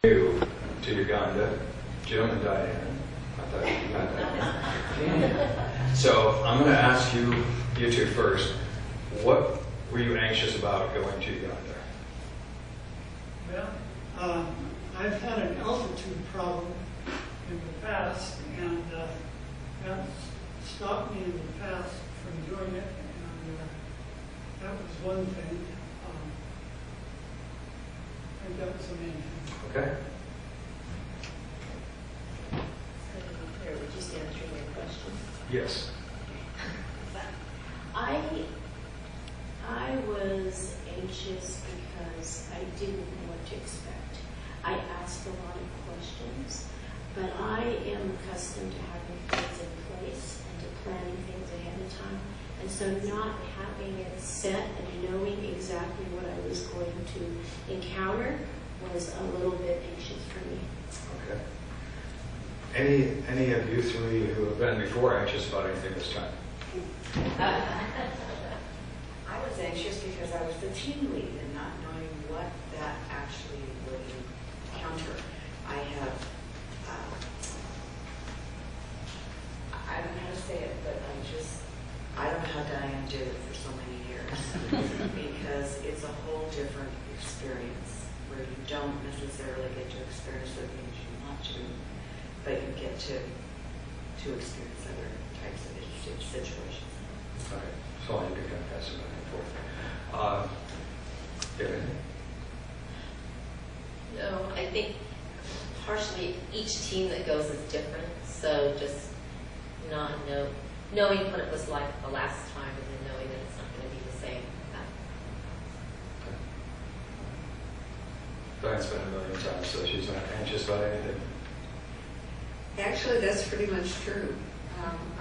You to Uganda, Jim and Diane. I thought you got that. So I'm going to ask you two first. What were you anxious about going to Uganda? Well, I've had an altitude problem in the past, and that stopped me in the past from doing it, and that was one thing. I think that was the main thing. Okay. Here, would you stand through your question? Yes. I was anxious because I didn't know what to expect. I asked a lot of questions, but I am accustomed to having things in place and to planning things ahead of time. And so not having it set and knowing exactly what I was going to encounter was a little bit anxious for me. Okay. Any of you three who have been before anxious about anything this time? I was anxious because I was the team lead and not knowing what that actually would encounter. I don't know how to say it, but I don't know how Diane did it for so many years because it's a whole different experience where you don't necessarily get to experience the things you want to, but you get to experience other types of situations. Okay. So you can kind of pass it back and forth. Do you have anything? No, I think partially each team that goes is different, so just knowing what it was like the last time and then knowing that it's not going to be the same. Diane's been a million times, so she's not anxious about anything. Actually, that's pretty much true.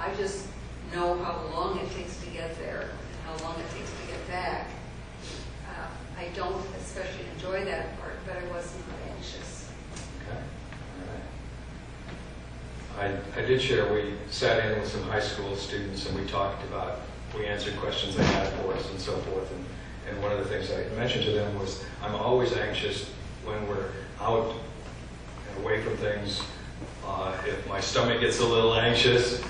I just know how long it takes to get there and how long it takes to get back. I don't especially enjoy that part, but I wasn't anxious. Okay. All right. I did share, we sat in with some high school students and we answered questions they had for us and so forth. And one of the things I mentioned to them was, I'm always anxious when we're out and away from things. If my stomach gets a little anxious,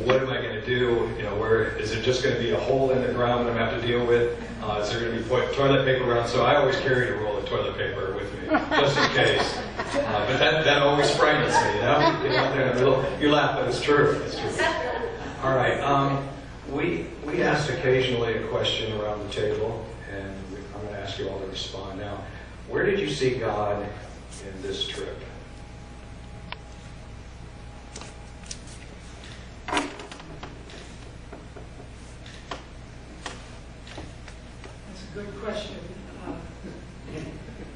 what am I going to do? Where is it just going to be a hole in the ground that I'm going to have to deal with? Is there going to be toilet paper around? So I always carried a roll of toilet paper with me, just in case. But that always frightens me, You laugh, but it's true. It's true. All right. We asked occasionally a question around the table, and I'm going to ask you all to respond. Now, where did you see God in this trip? Good question.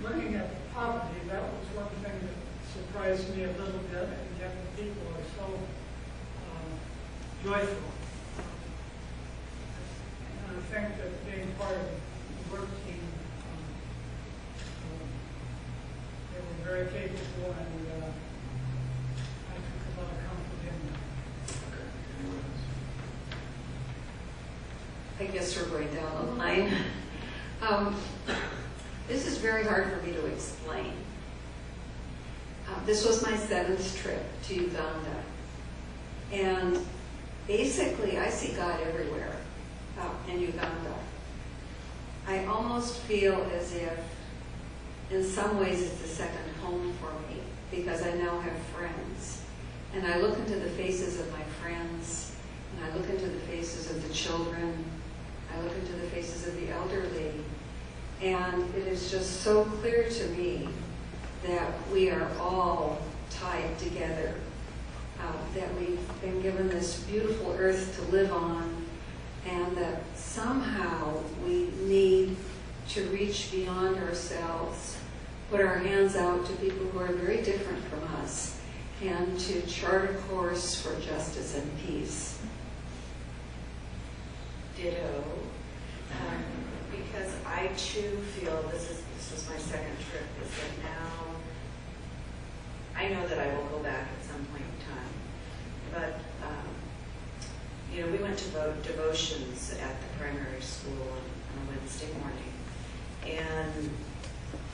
Looking at the poverty, that was one thing that surprised me a little bit, and yet the people are so joyful. And I think that being part of the work team, they were very capable, and I took a lot of comfort in that. I guess we're going down the line. This is very hard for me to explain. This was my 7th trip to Uganda. And basically, I see God everywhere in Uganda. I almost feel as if, in some ways, it's a second home for me because I now have friends. And I look into the faces of my friends, and I look into the faces of the children, I look into the faces of the elderly, and it is just so clear to me that we are all tied together, that we've been given this beautiful earth to live on, and that somehow we need to reach beyond ourselves, put our hands out to people who are very different from us, and to chart a course for justice and peace. Ditto. Because I too feel this was my 2nd trip, is that now I know that I will go back at some point in time. But we went to devotions at the primary school on a Wednesday morning, and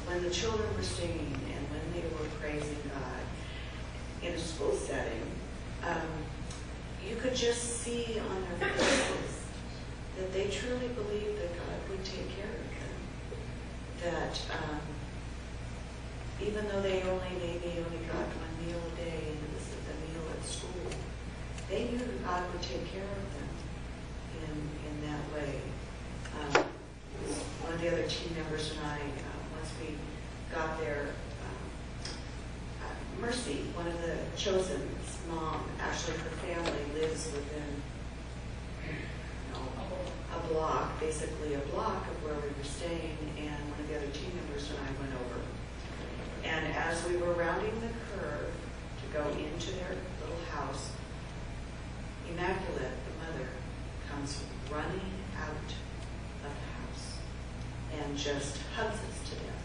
when the children were singing and when they were praising God in a school setting, you could just see on their faces that they truly believed that God would take care of them. That even though they maybe only got one meal a day, and it was the meal at school, they knew that God would take care of them in that way. One of the other team members and I, once we got there, Mercy, one of the Chosen's mom, actually her family lives within a block, basically a block of where we were staying, and one of the other team members and I went over. And as we were rounding the curve to go into their little house, Immaculate, the mother, comes running out of the house and just hugs us to death.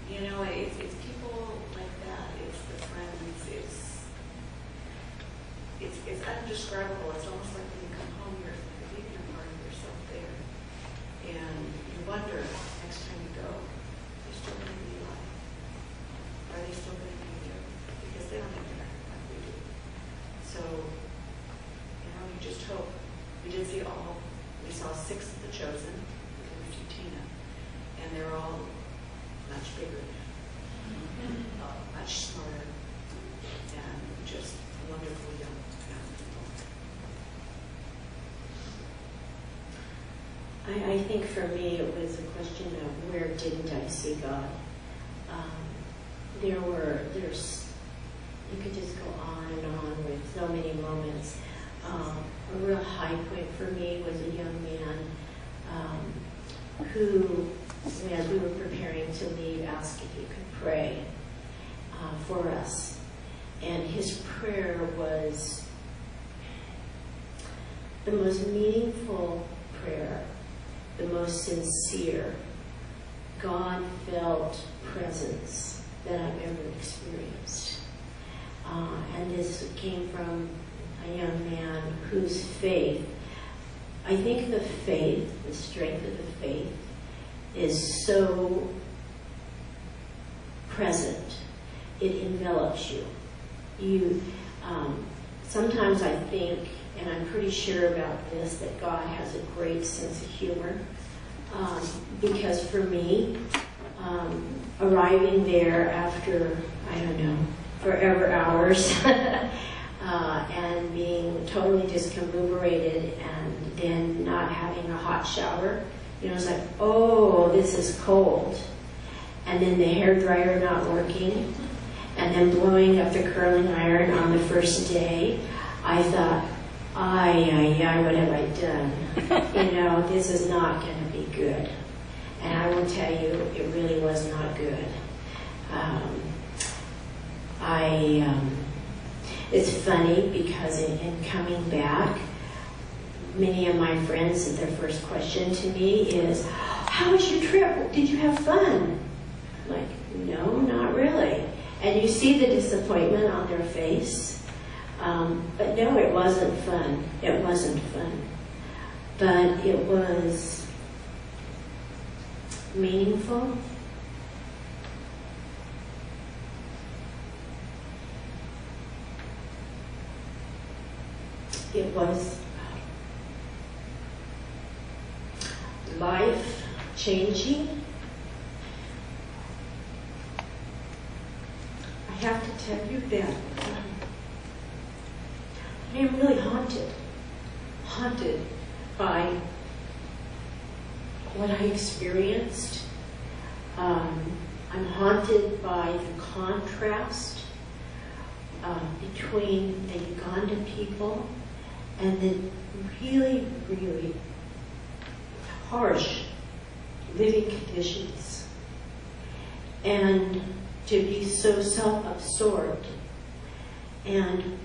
You know, it's people like that. It's the friends. It's undescribable. It's almost like when you come home, you're leaving a part of yourself there. And you wonder, next time you go, are they still going to be alive? Are they still going to be there? Because they don't interact like we do. So, you know, you just hope. We did see we saw 6 of the Chosen, including Tina, and they're all much bigger now, much smarter, and just wonderful young people. I think for me it was a question of where didn't I see God? You could just go on and on with so many moments. A real high point for me was a young man who, as we were preparing to leave, asked if he could pray for us. And his prayer was the most meaningful prayer, the most sincere. God felt presence that I've ever experienced. And this came from a young man whose faith, I think the strength of the faith is so present. It envelops you. Sometimes I think, and I'm pretty sure about this, that God has a great sense of humor. Because for me, arriving there after, I don't know, forever hours, and being totally discombobulated and then not having a hot shower, it's like, oh, this is cold. And then the hairdryer not working, and then blowing up the curling iron on the first day, I thought, what have I done? This is not going to be good. And I will tell you, it really was not good. It's funny because in coming back, many of my friends, their first question to me is, how was your trip? Did you have fun? I'm like, no, not really. And you see the disappointment on their face. But no, it wasn't fun. It wasn't fun. But it was meaningful. It was life-changing. I have to tell you that I am really haunted by what I experienced. I'm haunted by the contrast between the Ugandan people and the really, really harsh living conditions. And to be so self-absorbed. And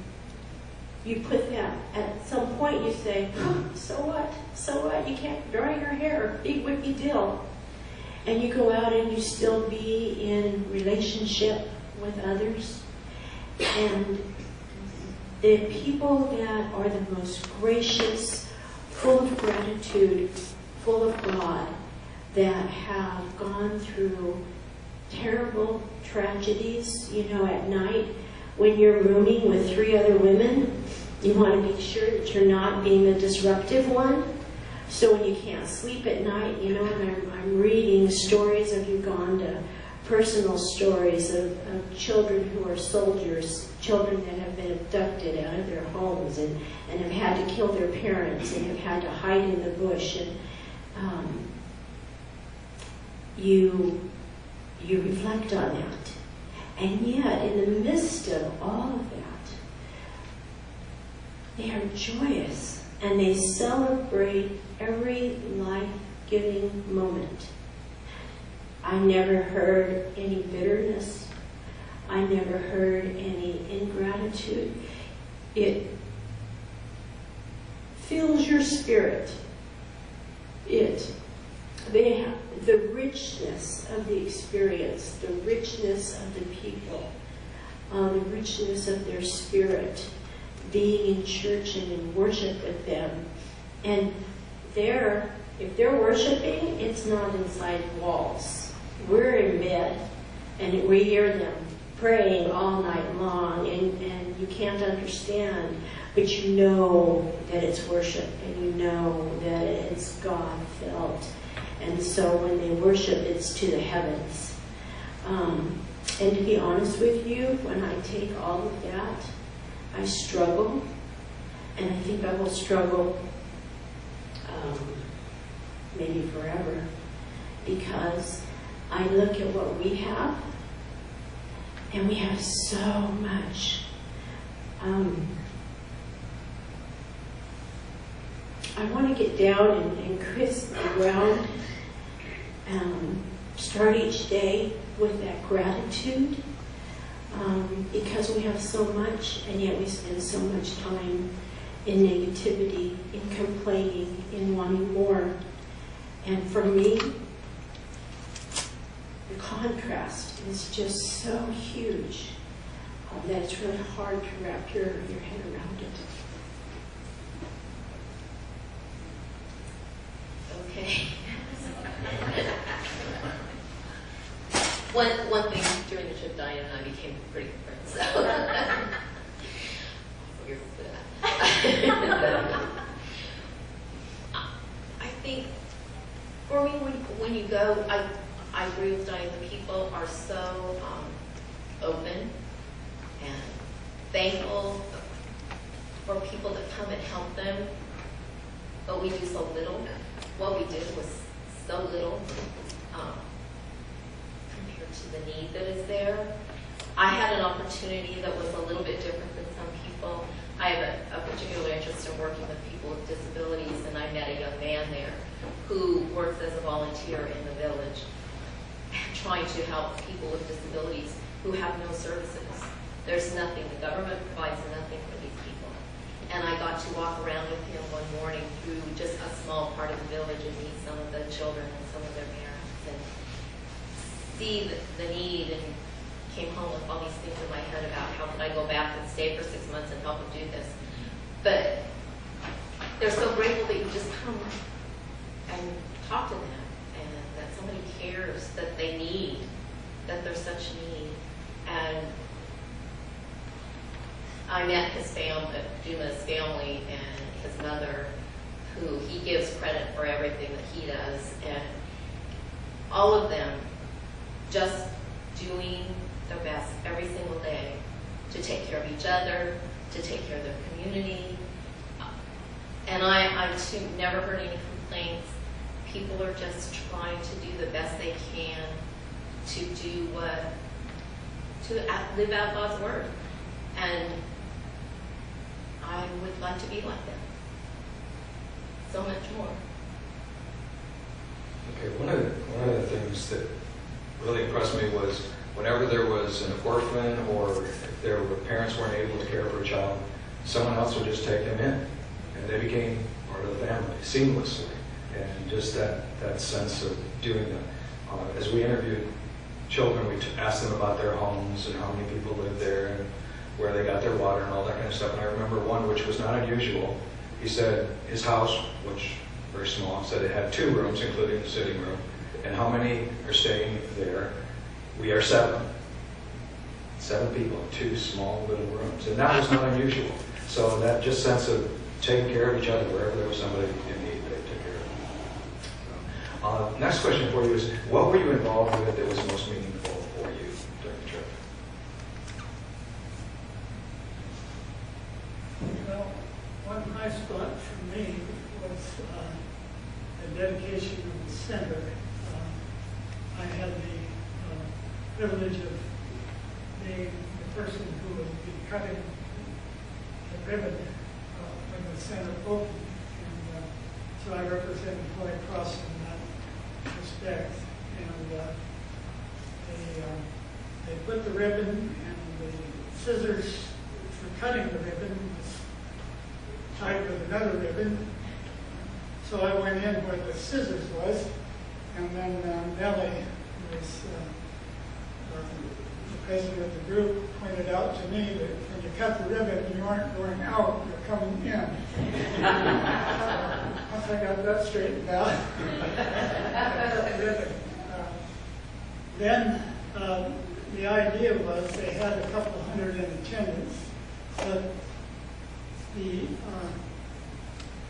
you put that, at some point you say, so what? So what? You can't dry your hair. Big whippy deal. And you go out and you still be in relationship with others. And the people that are the most gracious, full of gratitude, full of God, that have gone through terrible tragedies. You know, at night when you're rooming with 3 other women, you want to make sure that you're not being the disruptive one. So when you can't sleep at night, you know, and I'm reading stories of Uganda, personal stories of children who are soldiers, children that have been abducted out of their homes and have had to kill their parents and have had to hide in the bush. And you reflect on that. And yet, in the midst of all of that, they are joyous and they celebrate every life-giving moment. I never heard any bitterness. I never heard any ingratitude. It fills your spirit. They have the richness of the experience, the richness of the people, the richness of their spirit, being in church and in worship with them. And if they're worshiping, it's not inside walls. We're in bed, and we hear them praying all night long, and you can't understand, but you know that it's worship, and you know that it's God-felt. And so when they worship, it's to the heavens. And to be honest with you, when I take all of that, I struggle, and I think I will struggle maybe forever, because I look at what we have, and we have so much. I want to get down and crisp the ground, start each day with that gratitude, because we have so much, and yet we spend so much time in negativity, in complaining, in wanting more. And for me, the contrast is just so huge that it's really hard to wrap your head around it. Okay. One thing during the trip, Diane and I became pretty good friends. So here's that. I think for me, when you go, I agree with Diane. The people are so open and thankful for people that come and help them, but we do so little. What we did was so little compared to the need that is there. I had an opportunity that was a little bit different than some people. I have a particular interest in working with people with disabilities, and I met a young man there who works as a volunteer in the village, trying to help people with disabilities who have no services. There's nothing. The government provides nothing for these people. And I got to walk around with him one morning through just a small part of the village and meet some of the children and some of their parents and see the need, and came home with all these things in my head about how could I go back and stay for 6 months and help them do this. But they're so grateful that you just come and talk to them, and that somebody cares, that they need, that there's such need. And I met his family, Duma's family, and his mother, who he gives credit for everything that he does, and all of them just doing their best every single day to take care of each other, to take care of their community. And I too never heard any complaints. People are just trying to do the best they can to do live out God's word. And I would like to be like them. So much more. Okay, one of the things that really impressed me was whenever there was an orphan, or if their parents weren't able to care for a child, someone else would just take them in, and they became part of the family seamlessly. And just that sense of doing that. As we interviewed children, we asked them about their homes and how many people lived there and where they got their water and all that kind of stuff. And I remember one which was not unusual. He said his house, which very small, said it had 2 rooms, including the sitting room, And how many are staying there? We are 7. 7 people in 2 small little rooms. And that was not unusual. So that just sense of taking care of each other, wherever there was somebody in need, they took care of them. So, next question for you is, what were you involved with that was most meaningful for you during the trip? Well, one high spot for me was the dedication of the center. I had the privilege of being the person who would be cutting the ribbon when the center opened. And so I represented Holy Cross in that respect. And they put the ribbon and the scissors for cutting the ribbon was tied with another ribbon. So I went in where the scissors was, and then Nellie, who was the president of the group, pointed out to me that when you cut the ribbon, you aren't going out, you're coming in. Once I got that straightened out. Then the idea was they had a couple hundred in attendance, but the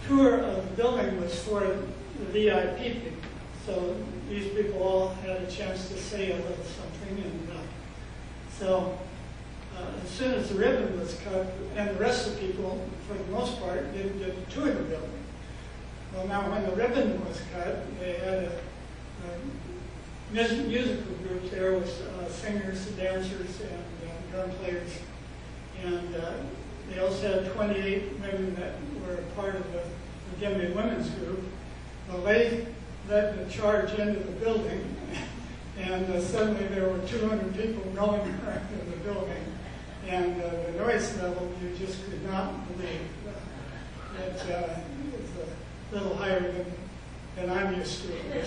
tour of the building was for the VIP people. So these people all had a chance to say a little something. And so as soon as the ribbon was cut, and the rest of the people, for the most part, didn't get to tour the building. Well, now when the ribbon was cut, they had a musical group there with singers, dancers, and drum players. And they also had 28 women that were a part of the Uganda women's group. Well, they led the charge into the building, and suddenly there were 200 people going around in the building. And the noise level, you just could not believe. It was a little higher than I'm used to. It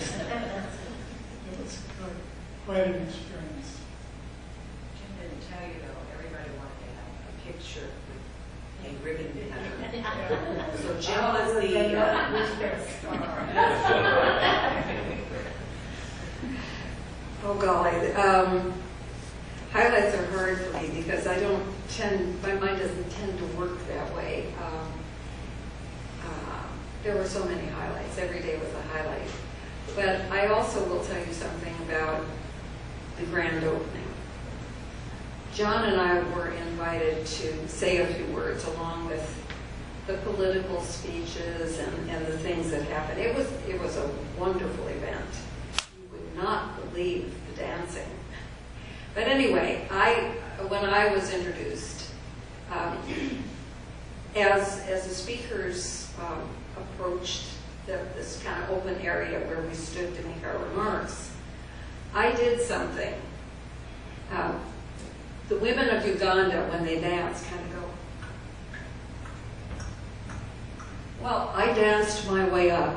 was quite an experience. Jim didn't tell you though, everybody wanted to have a picture with a ribbon cutter. So Jim was Oh golly, highlights are hard for me because I don't my mind doesn't tend to work that way. There were so many highlights. Every day was a highlight. But I also will tell you something about the grand opening. John and I were invited to say a few words along with the political speeches and the things that happened. It was a wonderful event. You would not believe the dancing. But anyway, when I was introduced, as the speakers approached this kind of open area where we stood to make our remarks, I did something. The women of Uganda, when they dance, kind of go. Well, I danced my way up,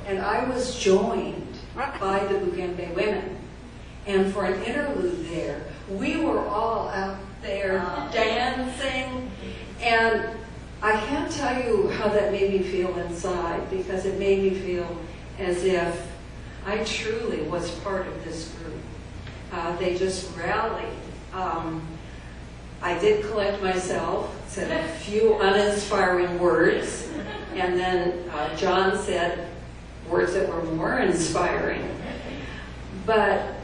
and I was joined by the Buganda women. And for an interlude there, we were all out there dancing, and I can't tell you how that made me feel inside, because it made me feel as if I truly was part of this group. They just rallied. I did collect myself, said a few uninspiring words, and then John said words that were more inspiring. But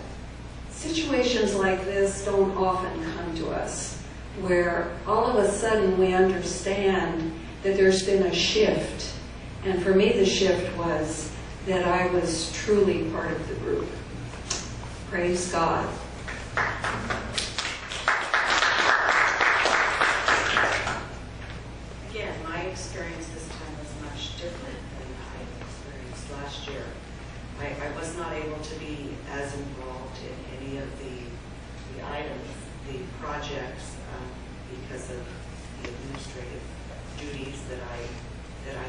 situations like this don't often come to us, where all of a sudden we understand that there's been a shift. And for me, the shift was that I was truly part of the group. Praise God. Again, my experience this time was much different than I experienced last year. I was not able to be as involved in any of the items, the projects, because of the administrative duties that I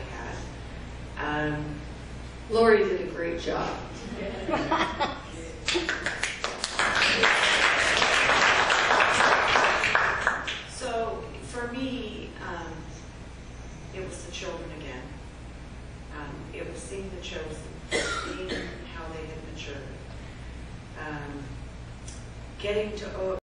had. Lori did a great job. So for me, it was the children again. It was seeing the chosen, seeing how they had getting to